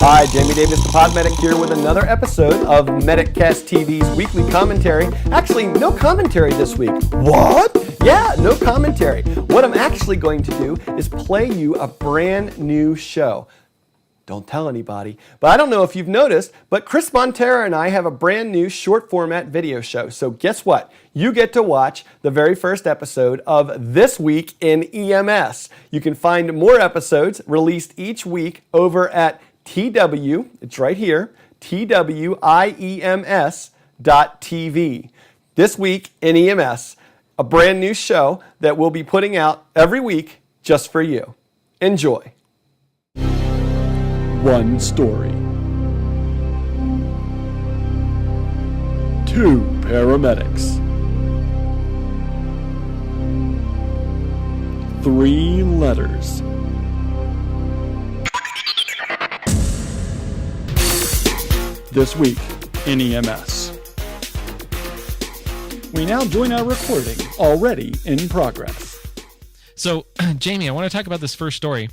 Hi, Jamie Davis, the Podmedic here with another episode of MedicCast TV's weekly commentary. Actually, no commentary this week. What? Yeah, no commentary. What I'm actually going to do is play you a brand new show. Don't tell anybody. But I don't know if you've noticed, but Chris Montera and I have a brand new short format video show. So guess what? You get to watch the very first episode of This Week in EMS. You can find more episodes released each week over at TW, it's right here, TWIEMS.TV. This Week in EMS, a brand new show that we'll be putting out every week just for you. Enjoy. One story. Two paramedics. Three letters. This week in EMS. We now join our recording, already in progress. So, Jamie, I want to talk about this first story,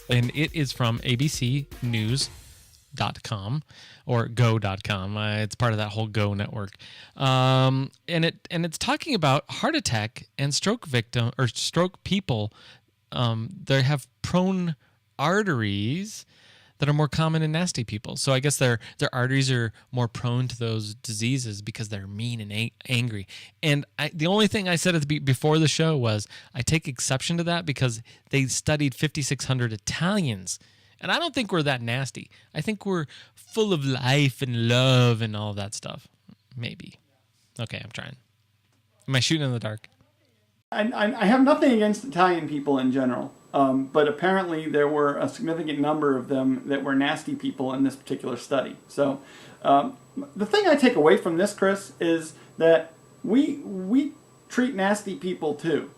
and it is from abcnews.com or go.com. It's part of that whole Go network, and it's talking about heart attack and stroke victim or stroke people. They have prone arteries that are more common in nasty people. So I guess their arteries are more prone to those diseases because they're mean and angry. And the only thing I said before the show was I take exception to that because they studied 5,600 Italians. And I don't think we're that nasty. I think we're full of life and love and all that stuff. Maybe. Okay, I'm trying. Am I shooting in the dark? I have nothing against Italian people in general. But apparently there were a significant number of them that were nasty people in this particular study. So the thing I take away from this, Chris, is that we treat nasty people too.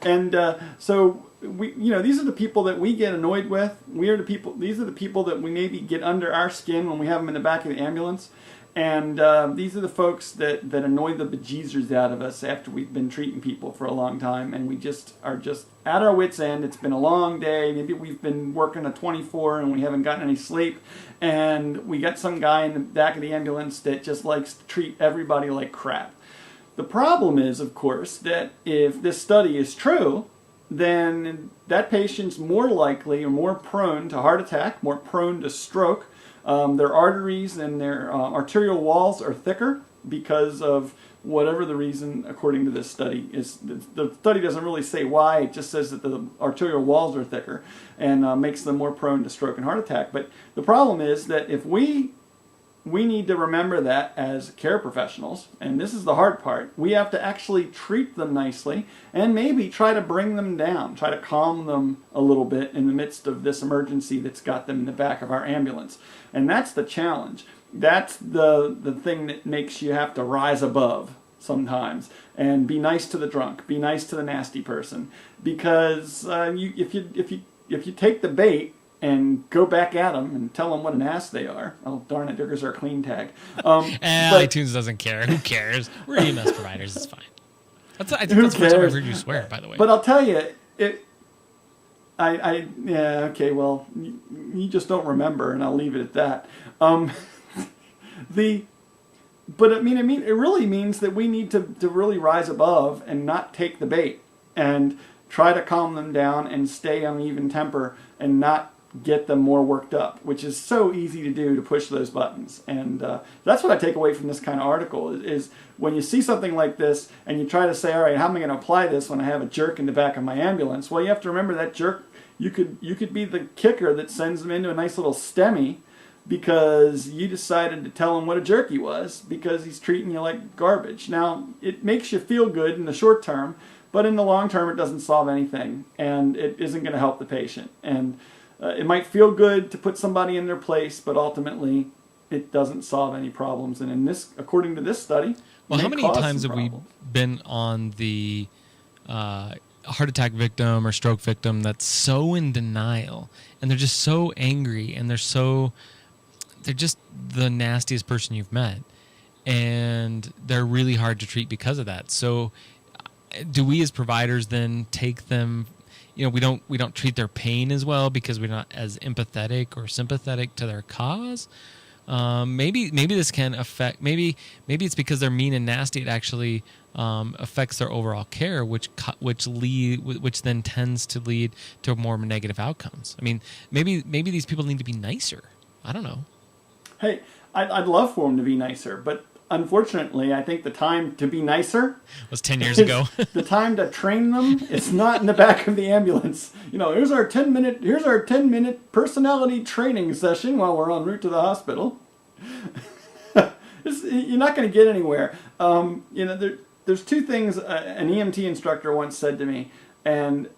And so these are the people that we get annoyed with. These are the people that we maybe get under our skin when we have them in the back of the ambulance. And these are the folks that annoy the bejesus out of us after we've been treating people for a long time, and we just are just at our wits' end. It's been a long day. Maybe we've been working a 24 and we haven't gotten any sleep, and we got some guy in the back of the ambulance that just likes to treat everybody like crap. The problem is, of course, that if this study is true, then that patient's more likely or more prone to heart attack, more prone to stroke. Their arteries and their arterial walls are thicker because of whatever the reason, according to this study. The study doesn't really say why, it just says that the arterial walls are thicker and makes them more prone to stroke and heart attack. But the problem is that if we need to remember that as care professionals, and this is the hard part, we have to actually treat them nicely and maybe try to bring them down, try to calm them a little bit in the midst of this emergency that's got them in the back of our ambulance. And that's the challenge. That's the thing that makes you have to rise above sometimes and be nice to the drunk, be nice to the nasty person, because if you take the bait and go back at them and tell them what an ass they are. Oh, darn it, there goes our clean tag. iTunes doesn't care. Who cares? We're EMS providers. It's fine. I think that's the first time I've heard you swear, by the way. But I'll tell you, okay, well, you just don't remember, and I'll leave it at that. But it really means that we need to really rise above and not take the bait and try to calm them down and stay on even temper and not get them more worked up, which is so easy to do, to push those buttons. And that's what I take away from this kind of article is when you see something like this and you try to say, all right, how am I going to apply this when I have a jerk in the back of my ambulance? Well, you have to remember that jerk, you could be the kicker that sends them into a nice little STEMI because you decided to tell him what a jerk he was because he's treating you like garbage. Now, it makes you feel good in the short term, but in the long term it doesn't solve anything, and it isn't going to help the patient. And it might feel good to put somebody in their place, but ultimately it doesn't solve any problems. And in this, according to this study, well, how many times have we been on the heart attack victim or stroke victim that's so in denial, and they're just so angry, and they're just the nastiest person you've met, and they're really hard to treat because of that. So do we as providers then take them we don't treat their pain as well because we're not as empathetic or sympathetic to their cause. Maybe this can affect. Maybe it's because they're mean and nasty. It actually affects their overall care, which then tends to lead to more negative outcomes. I mean, maybe these people need to be nicer. I don't know. Hey, I'd love for them to be nicer, but unfortunately, I think the time to be nicer was 10 years ago. The time to train them is not in the back of the ambulance. Here's our 10-minute personality training session while we're en route to the hospital. You're not going to get anywhere. There's two things an EMT instructor once said to me, and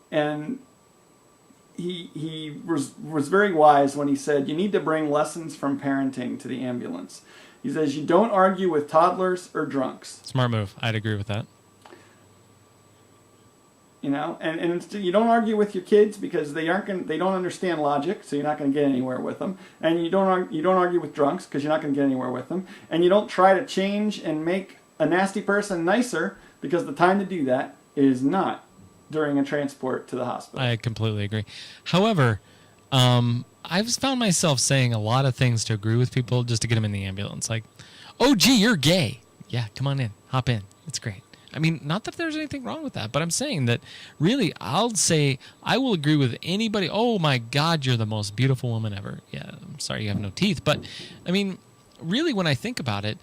he was very wise when he said, you need to bring lessons from parenting to the ambulance. He says, you don't argue with toddlers or drunks. Smart move. I'd agree with that. And you don't argue with your kids because they don't understand logic, so you're not going to get anywhere with them. And you don't argue with drunks because you're not going to get anywhere with them. And you don't try to change and make a nasty person nicer because the time to do that is not during a transport to the hospital. I completely agree. However, I've found myself saying a lot of things to agree with people just to get them in the ambulance. Like, oh, gee, you're gay. Yeah, come on in. Hop in. It's great. I mean, not that there's anything wrong with that, but I'm saying that really I'll say I will agree with anybody. Oh, my God, you're the most beautiful woman ever. Yeah, I'm sorry you have no teeth. But, I mean, really when I think about it,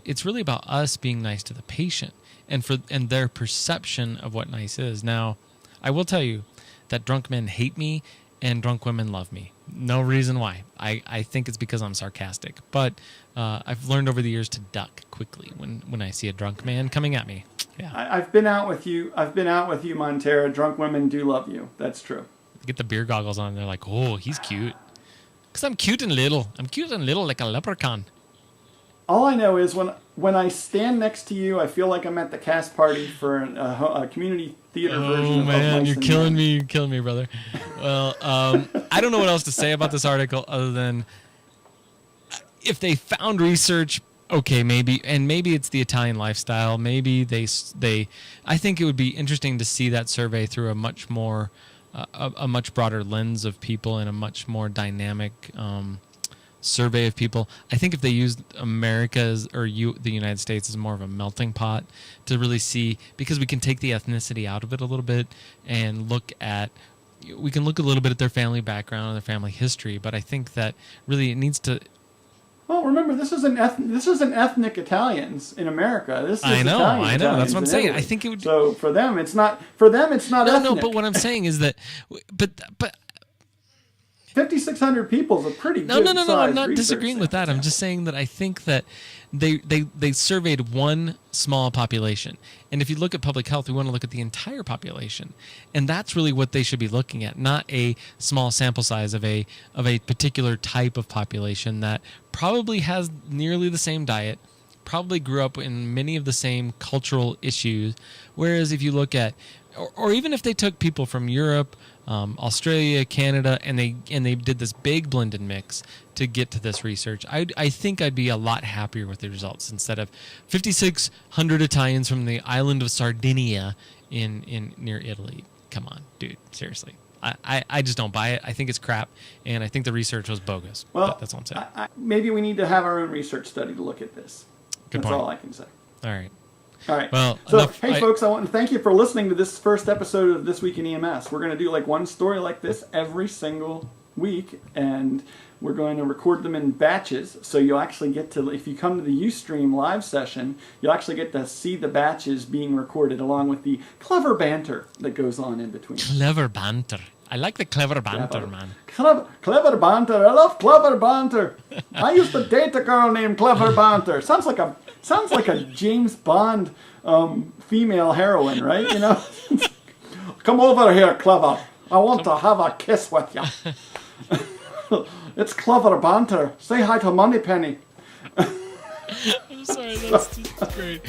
it's really about us being nice to the patient and their perception of what nice is. Now, I will tell you that drunk men hate me and drunk women love me. No reason why. I think it's because I'm sarcastic. But I've learned over the years to duck quickly when I see a drunk man coming at me. Yeah. I've been out with you, Montera. Drunk women do love you. That's true. Get the beer goggles on. They're like, oh, he's cute. Because I'm cute and little. I'm cute and little like a leprechaun. All I know is when I stand next to you, I feel like I'm at the cast party for a community theater version of man, Mice you're and killing Men. me. You're killing me, brother. Well, I don't know what else to say about this article other than if they found research, okay, maybe it's the Italian lifestyle. Maybe they. I think it would be interesting to see that survey through a much more, a much broader lens of people and a much more dynamic survey of people. I think if they used America's or the United States as more of a melting pot to really see, because we can take the ethnicity out of it a little bit and we can look a little bit at their family background and their family history, but I think that really it needs to. Well, remember, this isn't ethnic Italians in America. This is I know. Italians That's what I'm in saying. Italy. I think it would. So for them, it's not ethnic. No. But what I'm saying is that, but 5,600 people is a pretty good No. size I'm not research disagreeing with that. sample. I'm just saying that I think that they surveyed one small population, and if you look at public health, we want to look at the entire population, and that's really what they should be looking at, not a small sample size of a particular type of population that probably has nearly the same diet, probably grew up in many of the same cultural issues. Whereas if you look at, or even if they took people from Europe, Australia, Canada, and they did this big blended mix to get to this research, I think I'd be a lot happier with the results instead of 5,600 Italians from the island of Sardinia in near Italy. Come on, dude, seriously. I just don't buy it. I think it's crap, and I think the research was bogus. Well, that's all I'm saying. Maybe we need to have our own research study to look at this. Good That's point. all I can say. All right. All right. Well, so, hey, folks, I want to thank you for listening to this first episode of This Week in EMS. We're going to do like one story like this every single week, and we're going to record them in batches. So you'll actually get to, if you come to the Ustream live session, you'll actually get to see the batches being recorded along with the clever banter that goes on in between. Clever banter. I like the clever banter, man. Clever banter. I love clever banter. I used to date a girl named Clever Banter. Sounds like a James Bond female heroine, right? You know, come over here, Clever. I want to have a kiss with you. It's Clever Banter. Say hi to Moneypenny. I'm sorry, that's great.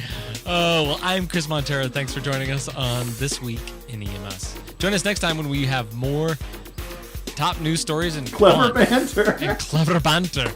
Oh, well, I'm Chris Montera. Thanks for joining us on This Week in EMS. Join us next time when we have more top news stories and Clever banter. and clever banter.